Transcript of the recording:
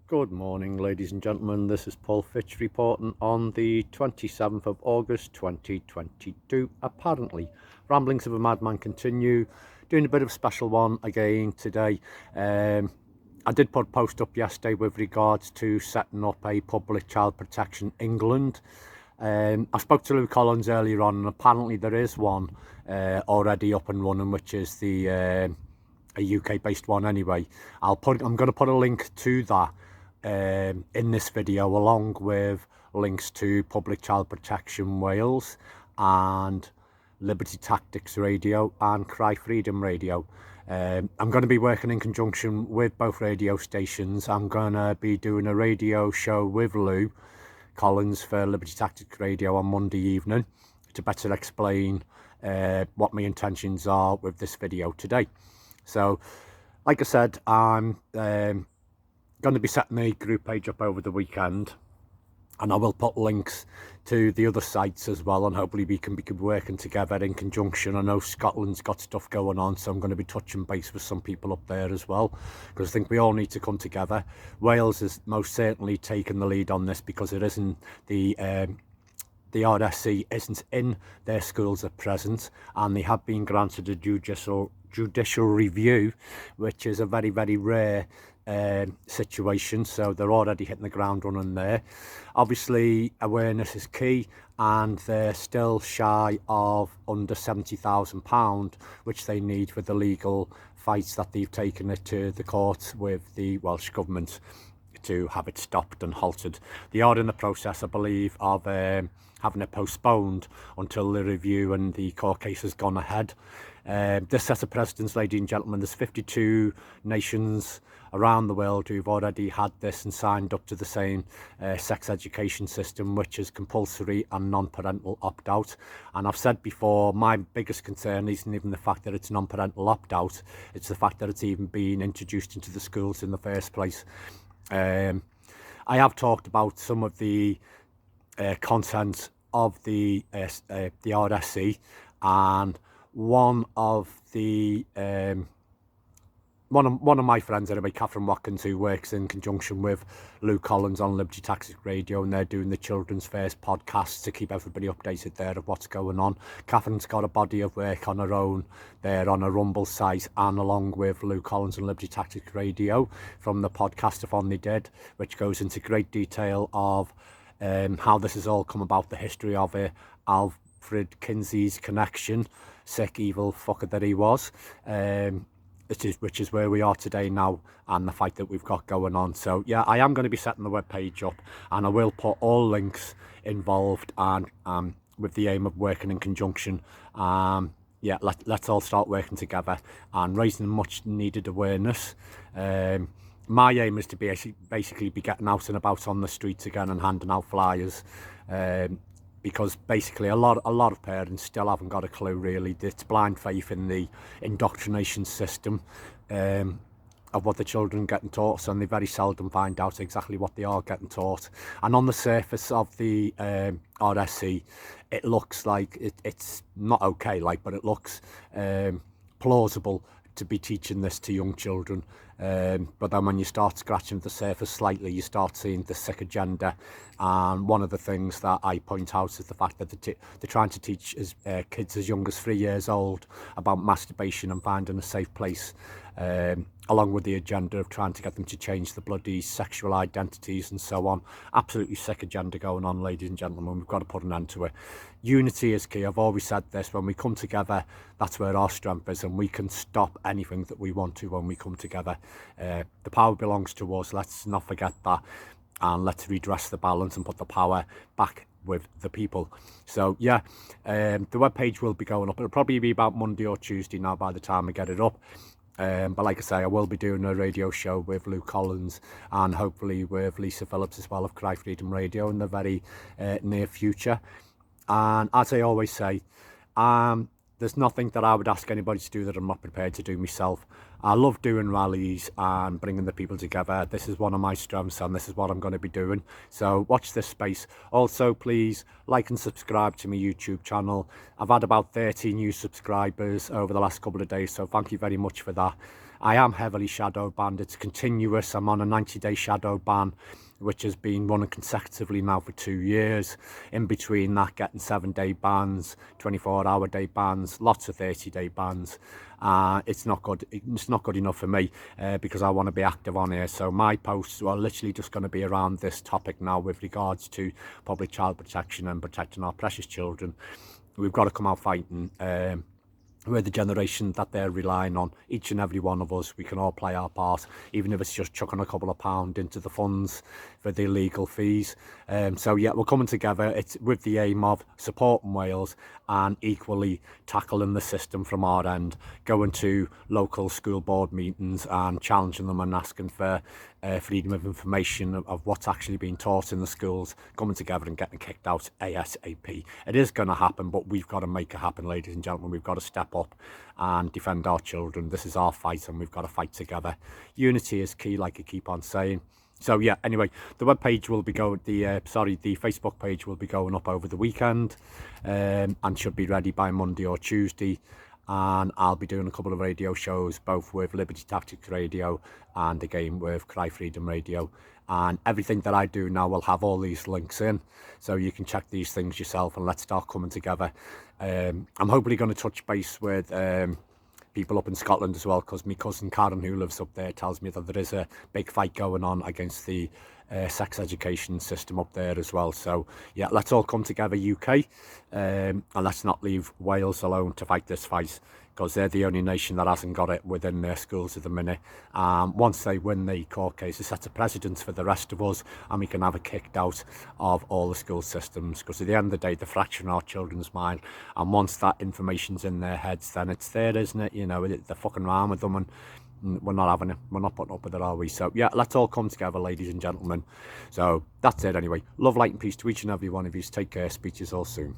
Good morning, ladies and gentlemen. This is Paul Fitch reporting on the 27th of August 2022. Apparently, ramblings of a madman continue. Doing a bit of a special one again today. I did put a post up yesterday with regards to setting up a public child protection England. I spoke to Lou Collins earlier on, and apparently there is one already up and running, which is the a UK-based one anyway. I'm going to put a link to that in this video, along with links to Public Child Protection Wales and Liberty Tactics Radio and Cry Freedom Radio. I'm going to be working in conjunction with both radio stations. I'm going to be doing a radio show with Lou Collins for Liberty Tactics Radio on Monday evening to better explain what my intentions are with this video today. So, like I said, I'm going to be setting a group page up over the weekend, and I will put links to the other sites as well, and hopefully we can be working together in conjunction. I know Scotland's got stuff going on, so I'm going to be touching base with some people up there as well, because I think we all need to come together. Wales is most certainly taking the lead on this, because it isn't the RSC isn't in their schools at present, and they have been granted a judicial review, which is a very, very rare situation, so they're already hitting the ground running there. Obviously, awareness is key, and they're still shy of under £70,000, which they need for the legal fights that they've taken it to the court with the Welsh Government to have it stopped and halted. They are in the process, I believe, of having it postponed until the review and the court case has gone ahead. This set of precedents, ladies and gentlemen, there's 52 nations around the world who've already had this and signed up to the same sex education system, which is compulsory and non-parental opt-out. And I've said before, my biggest concern isn't even the fact that it's non-parental opt-out, it's the fact that it's even been introduced into the schools in the first place. I have talked about some of the content of the RSC, and one of my friends anyway, Catherine Watkins, who works in conjunction with Lou Collins on Liberty Tactics Radio, and they're doing the Children's First podcast to keep everybody updated there of what's going on. Catherine's got a body of work on her own there on a Rumble site, and along with Lou Collins and Liberty Tactics Radio from the podcast-a-thon they did, which goes into great detail of how this has all come about, the history of it, Alfred Kinsey's connection, sick, evil fucker that he was, which is where we are today now, and the fight that we've got going on. So yeah, I am going to be setting the web page up, and I will put all links involved, and with the aim of working in conjunction. Yeah, let's all start working together and raising much needed awareness. My aim is to basically be getting out and about on the streets again and handing out flyers, because basically a lot of parents still haven't got a clue really. It's blind faith in the indoctrination system of what the children are getting taught, and they very seldom find out exactly what they are getting taught. And on the surface of the RSC, it looks like it's not okay, but it looks plausible to be teaching this to young children, but then when you start scratching the surface slightly, you start seeing the sick agenda. And one of the things that I point out is the fact that they're trying to teach kids as young as 3 years old about masturbation and finding a safe place, along with the agenda of trying to get them to change the bloody sexual identities and so on. Absolutely sick agenda going on, ladies and gentlemen. We've got to put an end to it. Unity is key. I've always said this. When we come together, that's where our strength is, and we can stop anything that we want to when we come together. The power belongs to us. Let's not forget that, and let's redress the balance and put the power back with the people. So yeah, the webpage will be going up. It'll probably be about Monday or Tuesday now by the time I get it up. But like I say, I will be doing a radio show with Lou Collins, and hopefully with Lisa Phillips as well of Cry Freedom Radio in the very near future. And as I always say, there's nothing that I would ask anybody to do that I'm not prepared to do myself. I love doing rallies and bringing the people together. This is one of my strengths, and this is what I'm going to be doing. So watch this space. Also, please like and subscribe to my YouTube channel. I've had about 30 new subscribers over the last couple of days, so thank you very much for that. I am heavily shadow banned. It's continuous. I'm on a 90-day shadow ban, which has been running consecutively now for 2 years. In between that, getting 7-day bans, 24-hour day bans, lots of 30-day bans. It's not good. It's not good enough for me because I want to be active on here. So my posts are literally just going to be around this topic now with regards to public child protection and protecting our precious children. We've got to come out fighting. We're the generation that they're relying on. Each and every one of us, we can all play our part, even if it's just chucking a couple of pounds into the funds for the legal fees. So yeah, we're coming together. It's with the aim of supporting Wales and equally tackling the system from our end, going to local school board meetings and challenging them and asking for freedom of information of what's actually being taught in the schools, coming together and getting kicked out ASAP. It is going to happen, but we've got to make it happen, ladies and gentlemen. We've got to step up and defend our children. This is our fight and we've got to fight together. Unity is key, like I keep on saying. So yeah, anyway, the webpage will be the Facebook page will be going up over the weekend and should be ready by Monday or Tuesday. And I'll be doing a couple of radio shows, both with Liberty Tactics Radio and again with Cry Freedom Radio. And everything that I do now will have all these links in, so you can check these things yourself and let's start coming together. I'm hopefully going to touch base with people up in Scotland as well, because my cousin Karen, who lives up there, tells me that there is a big fight going on against the sex education system up there as well. So yeah, let's all come together, UK, and let's not leave Wales alone to fight this fight, because they're the only nation that hasn't got it within their schools at the minute. Once they win the court case, it sets a precedent for the rest of us, and we can have it kicked out of all the school systems, because at the end of the day, they're fracturing our children's mind, and once that information's in their heads, then it's there, isn't it? You know, they're fucking around with them, and we're not having it. We're not putting up with it, are we? So yeah, let's all come together, ladies and gentlemen. So that's it anyway. Love, light and peace to each and every one of you. Take care. Speak to you all soon.